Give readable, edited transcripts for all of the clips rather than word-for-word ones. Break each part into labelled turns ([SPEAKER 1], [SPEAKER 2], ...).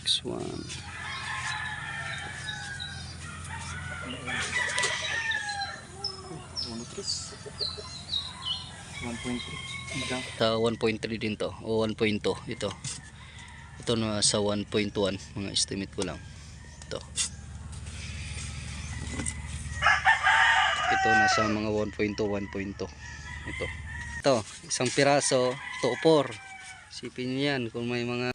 [SPEAKER 1] BX1. 1.3 din to o 1.2 ito. Ito na sa 1.1 mga estimate ko lang. Ito nasa mga 1.2 ito isang piraso 2.4. Isipin niyo yan kung may mga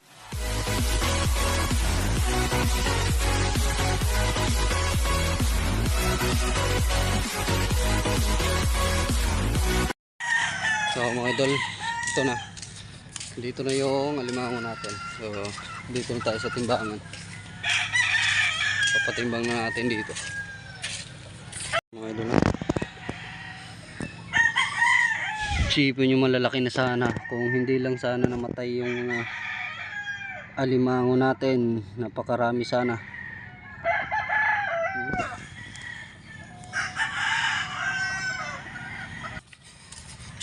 [SPEAKER 1] so mga idol, ito na, dito na yung alimango natin. So dito na tayo sa timbangan, papatimbang na natin dito mga idol. Isipin nyo malalaki na sana, kung hindi lang sana namatay yung mga alimango natin, napakarami sana.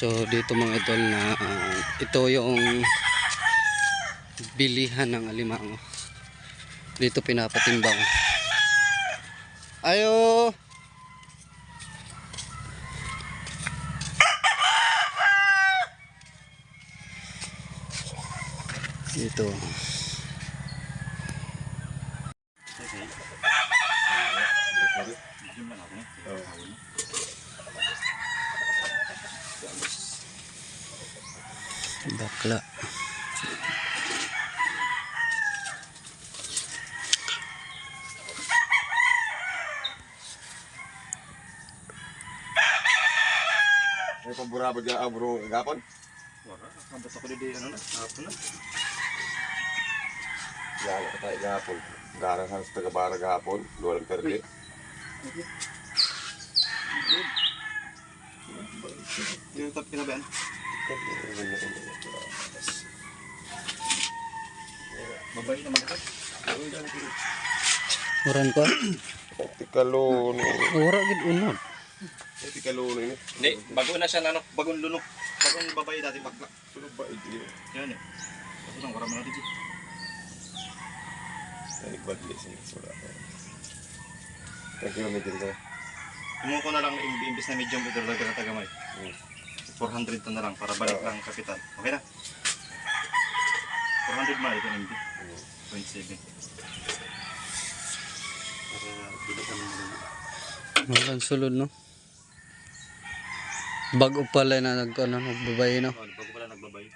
[SPEAKER 1] So dito mga idol na ito yung bilihan ng alimango. Dito pinapatimbang. Ayo. Dito. Bakla.
[SPEAKER 2] May pamburabad ka bro kagapon?
[SPEAKER 3] Wala, kabas ako dito ano na, hapon na.
[SPEAKER 2] Lalo ka tayo gapon. Garang sa tagabara gapon, luwalang perdi.
[SPEAKER 3] Yung tap kinabayan. Babae naman ako.
[SPEAKER 1] Uran ko.
[SPEAKER 2] Tikalono.
[SPEAKER 1] Ura gid unod.
[SPEAKER 2] Tikalono ini.
[SPEAKER 3] Hindi, bago na siya ano, bagong lunok. Bagong babae dati bakla.
[SPEAKER 2] Sunog ba ito?
[SPEAKER 3] Yan eh. Kasi lang karama natin dito.
[SPEAKER 2] Nagbadli siya sura. Thank you medyo ko.
[SPEAKER 3] Kumuha ko na lang imbis na medium ito lang na tagamay. 400 to na lang para balik lang kapital. Okay na? 400 mali ito MB. 0.7. Para bilik naman rin.
[SPEAKER 1] Walang sulod no. Bago pala na nagbabay no.
[SPEAKER 3] Bago pala nagbabay.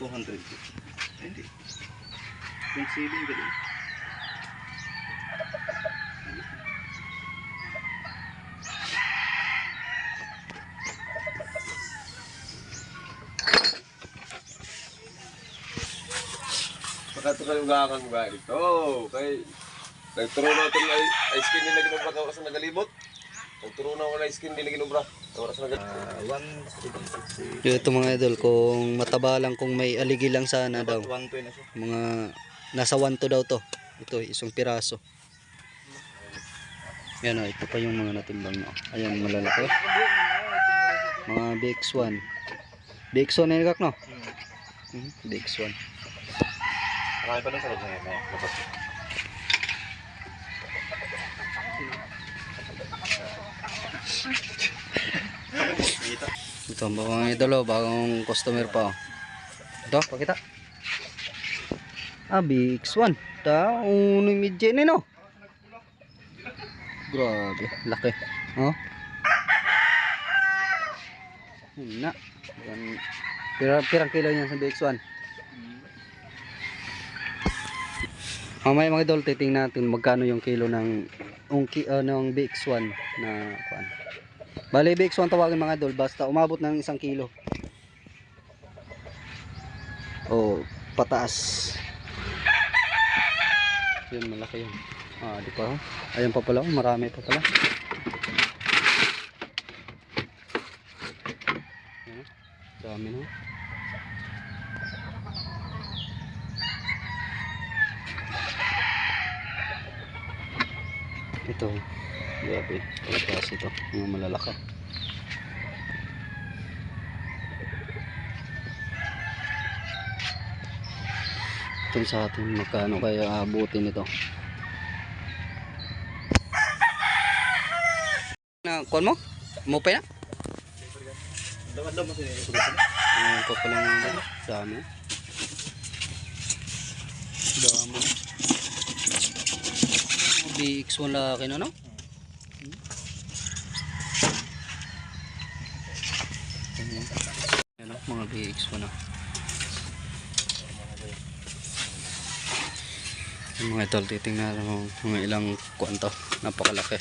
[SPEAKER 3] $200. Hindi. 0.7 ka din.
[SPEAKER 2] Pagkato kayo gakang ba ito? Kay nagturo na ito na ice cream din lagi ng baka sa nagalibot. Nagturo na wala ice cream din lagi ng bra. Oras na
[SPEAKER 1] Ito mga idol, kung mataba lang, kung may aligi lang sana daw.
[SPEAKER 3] 120 na siya.
[SPEAKER 1] Mga nasa 1 to daw to. Ito isang piraso. Yan o, ito pa yung mga natimbang na. Ayan malalaki. Mga BX1. BX1 na nagak no? BX1.
[SPEAKER 3] Marami pa doon sa loob na yan. Labas.
[SPEAKER 1] Ito mga idol, bagong customer pa. Ito, pakita. BX1. Ito, unong midye na no. Grabe, laki. Oh. Na. Pirang kilo niyan sa BX1. Mamaya mga idol, titingnan natin magkano yung kilo ng BX1 na kuan. Bale BX1 tawagin mga idol basta umabot ng 1 kilo. O pataas. Yun malaki yun. Di pa. Ayun pa pala, marami pa pala. Dami no. Ito, grabe, palakas ito, mga malalaki. Ito sa atin magkano kaya abutin ito. Na kuan mo? Mo pa na?
[SPEAKER 3] Daw mo sila.
[SPEAKER 1] Ayun pa pala ng dami. Dami. BX1 laki na, no? Ayan, mga BX1 na. Yung mga idol, titingnan natin mga ilang kuwanto. Napakalaki.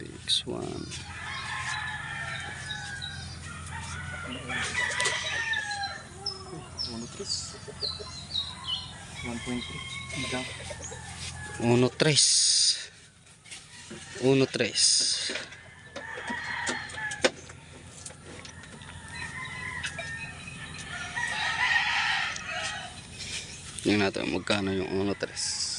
[SPEAKER 1] BX1. Uno tres. Uno tres. Tingnan natin magkano yung uno tres.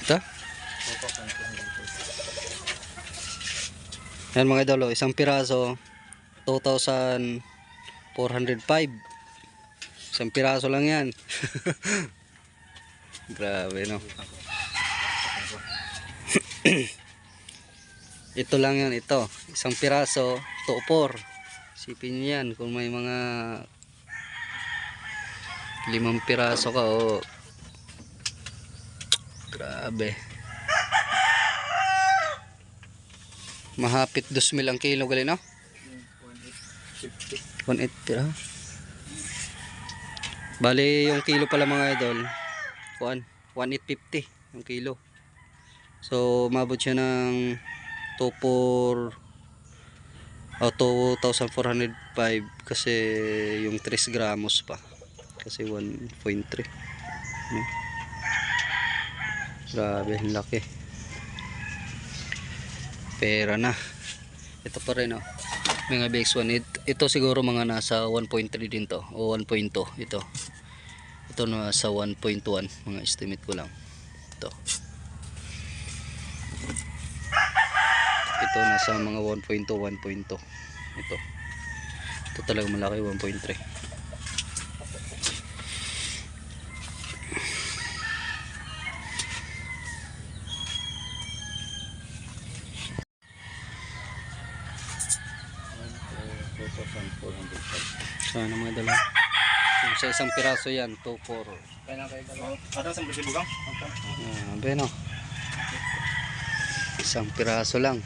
[SPEAKER 1] Ito? Yan mga idol, isang piraso 2,405. Isang piraso lang yan. Grabe, no? Ito lang yan, ito. Isang piraso 2,400. Isipin nyo yan kung may mga 5 piraso ka o grabe. Mahapit 2,000 ang kilo gali, no? 180 ha. Bali yung kilo pala mga idol, 1,850 yung kilo. So mabot siya ng 2,405 kasi yung 3 gramos pa. Kasi 1.3. Grabe, ang laki. Pera na. Ito pa rin, oh. Mga BX1. Ito siguro mga nasa 1.3 din to. O 1.2. Ito. Ito nasa 1.1. Mga estimate ko lang. Ito. Ito nasa mga 1.2, 1.2. Ito. Ito talaga malaki, 1.3. Sana mga dalawa. Kung sa isang piraso yan, 2,400.
[SPEAKER 3] Ada sa bugang?
[SPEAKER 1] Beno. Isang piraso lang.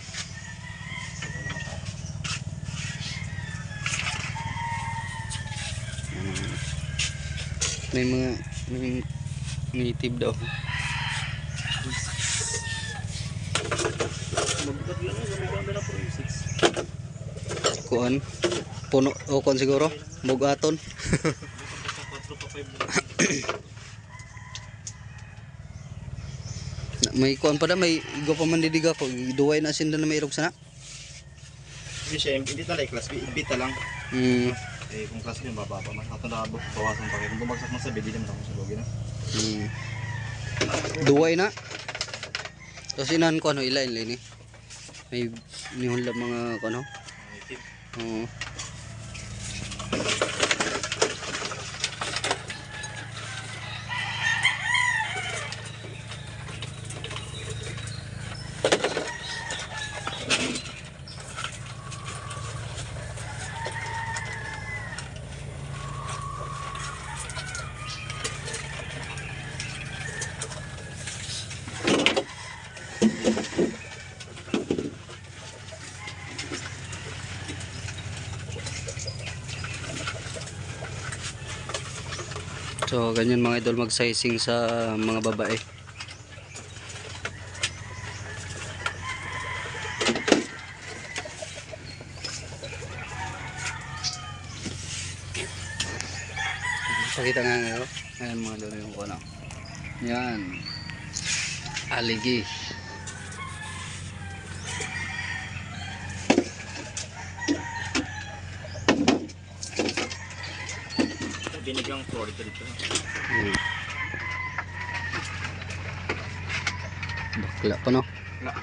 [SPEAKER 1] May mga native daw. Kuan puno o kuan siguro bugaton. May kuan pa da, may igo pa man didiga ko duway na sinda na may irog sana.
[SPEAKER 3] Hindi siya, hindi na like class, bita lang. Eh kung class yun bababa man ato na bawasan pa kay kung bumagsak man sa bedi naman ako sa logi na.
[SPEAKER 1] Duway na. Tapos inan ko ano ilain ni. May nihon lang mga ano. Oo. So ganyan mga idol mag-sizing sa mga babae. Pakita nga ngayon. Ayan mga idol yung kuno. Yan. Aligi.
[SPEAKER 3] binigang floor dito.
[SPEAKER 1] Hmm. Bakla pa no.
[SPEAKER 3] Na.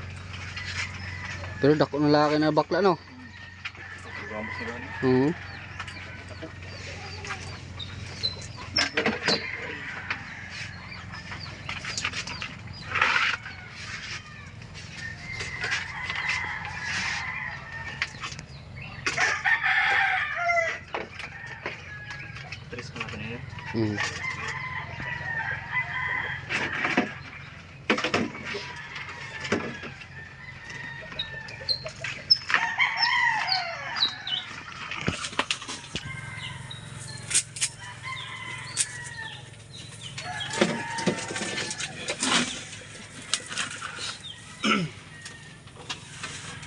[SPEAKER 1] Pero dako na laki na bakla no.
[SPEAKER 3] Gamos na gano'n.
[SPEAKER 1] Hmm.
[SPEAKER 3] Tres ko natin yun.
[SPEAKER 1] Hmm.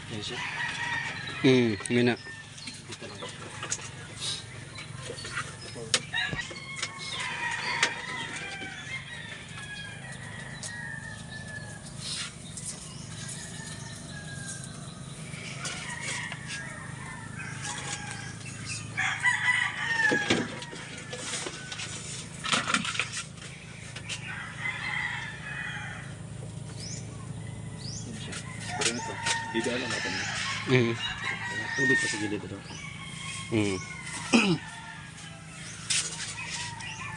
[SPEAKER 3] Yan siya.
[SPEAKER 1] Mina.
[SPEAKER 3] Dito lang. Yan siya. Pero ito, bibigyan lang natin.
[SPEAKER 1] Hmm.
[SPEAKER 3] Tubig pa sa gilid ito.
[SPEAKER 1] Hmm.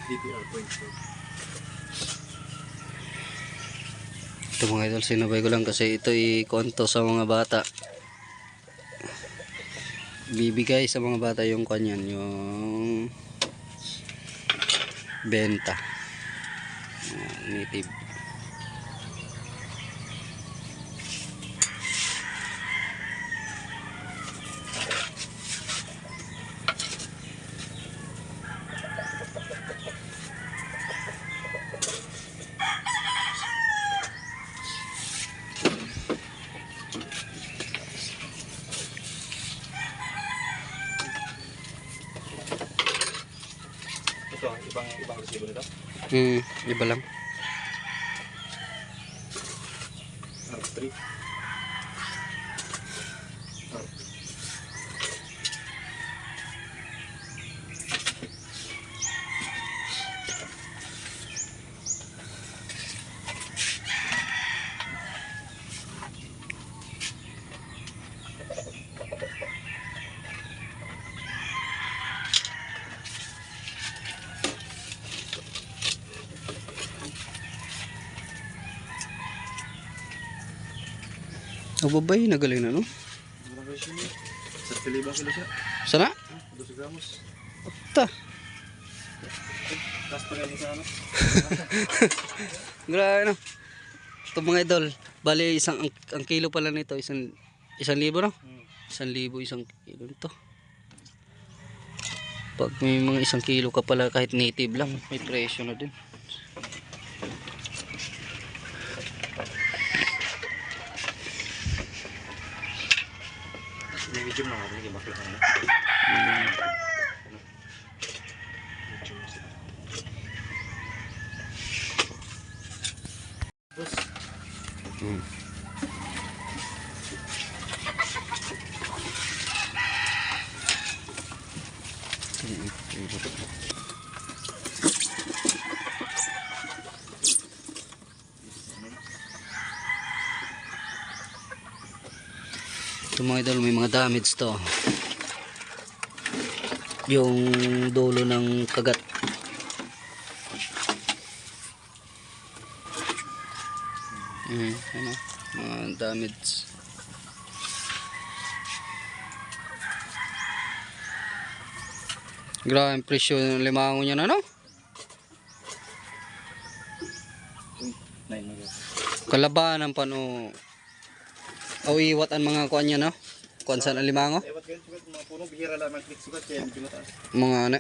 [SPEAKER 3] DPR point.
[SPEAKER 1] Ito mga idol, sinabay ko lang kasi ito i-konto sa mga bata. Bibigay sa mga bata yung kanyan, yung benta. Native.
[SPEAKER 3] Ito, ibang resibo nito.
[SPEAKER 1] Iba lang.
[SPEAKER 3] R3.
[SPEAKER 1] Babay, nagaling na no?
[SPEAKER 3] Marami siya niya. Sa pilibang kilo siya.
[SPEAKER 1] Sana?
[SPEAKER 3] 12 gramos.
[SPEAKER 1] Ta.
[SPEAKER 3] Tapos pa ganyan sa ano.
[SPEAKER 1] Grabe no. Ito mga idol, bali ang kilo pala nito, isang libo no? 1,000 isang kilo nito. Pag may mga 1 kilo ka pala kahit native lang, may presyo na din.
[SPEAKER 3] May medium na nga rin. Hindi bakit na.
[SPEAKER 1] Hmm. Ito mga idol, may mga damage to. Yung dulo ng kagat. Ano, mga damage. Grabe ang presyo ng limango niya na no?
[SPEAKER 3] 9 na yun.
[SPEAKER 1] Kalabanan pa no. O iwat ang mga kuan niya no? Kuan sa limango?
[SPEAKER 3] Ewan kayo, sugat mga puno, bihira lang ang click sugat kaya medyo mataas.
[SPEAKER 1] Mga ano.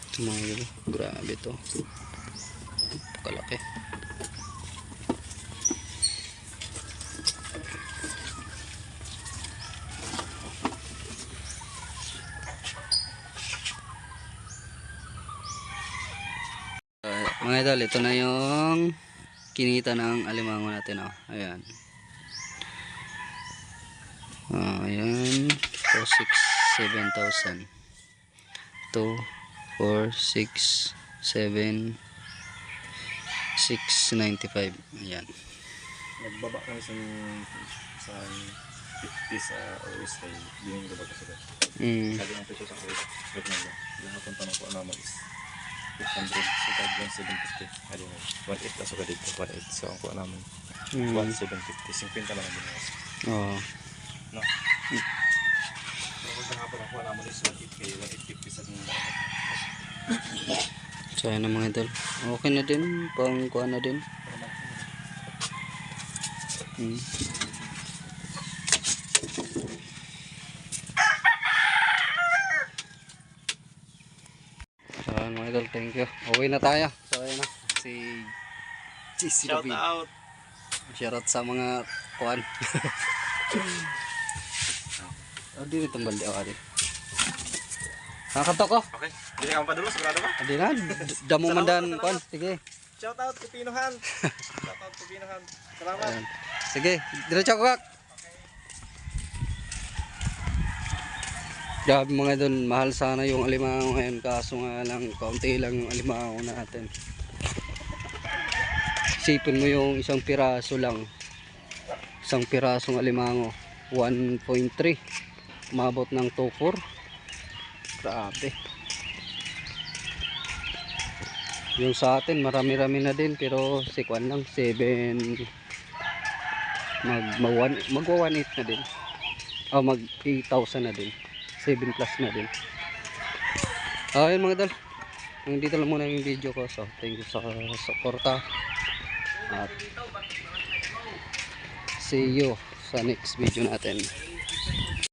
[SPEAKER 1] Ito mga gulo, grabe to. Kalaki. Mga idol, ito na yung kinita ng alimango natin, oh. Ayan. Ayan. 2, 6, 7,000. 2, 4, 6, 7, 695. Ayan.
[SPEAKER 3] Nagbaba kami sa 50 sa OST. Yung nababa ko sila. Sabi ng presyo sa OST. Sabi nga, yung napunta ko naman is 600. So, tag 1,750. Sabi nga, 1,800 na suka dito. 1,800. So, ang kuha naman 1,750. 50 lang ang binuwas.
[SPEAKER 1] Oo.
[SPEAKER 3] No? Napunta nga po ang kuha naman is 1,800. 1,850 sa mga
[SPEAKER 1] So, ayan na mga idol. Okay na din. Pang kuha na din. So, ayan mga idol. Thank you. Uwi na tayo. So, ayan na. Si
[SPEAKER 3] shout
[SPEAKER 1] David.
[SPEAKER 3] out!
[SPEAKER 1] Shoutout sa mga kuhan. Adi itong balde ako adi. Nakatok ko.
[SPEAKER 3] Okay. Hindi ka mapadulo, sigurado ba?
[SPEAKER 1] Adi na. Damo mandan kuhan. Sige.
[SPEAKER 3] Shout out Pipinohan. Shout out Pipinohan. Salamat.
[SPEAKER 1] Ayan. Sige. Diretso ko kak. Grabe mga idol. Mahal sana yung alimango ngayon. Kaso nga lang. Kaunti lang yung alimango natin. Isipin mo yung isang piraso lang. Isang pirasong alimango. 1.3. Umabot ng 2.4. Grabe. Yung sa atin marami-rami na din pero si Kwan lang 7 magwa 1.8 na din. Mag 8,000 na din. 7 plus na din. Ayun mga dal. Dito lang muna yung video ko. So thank you sa suporta. At see you sa next video natin.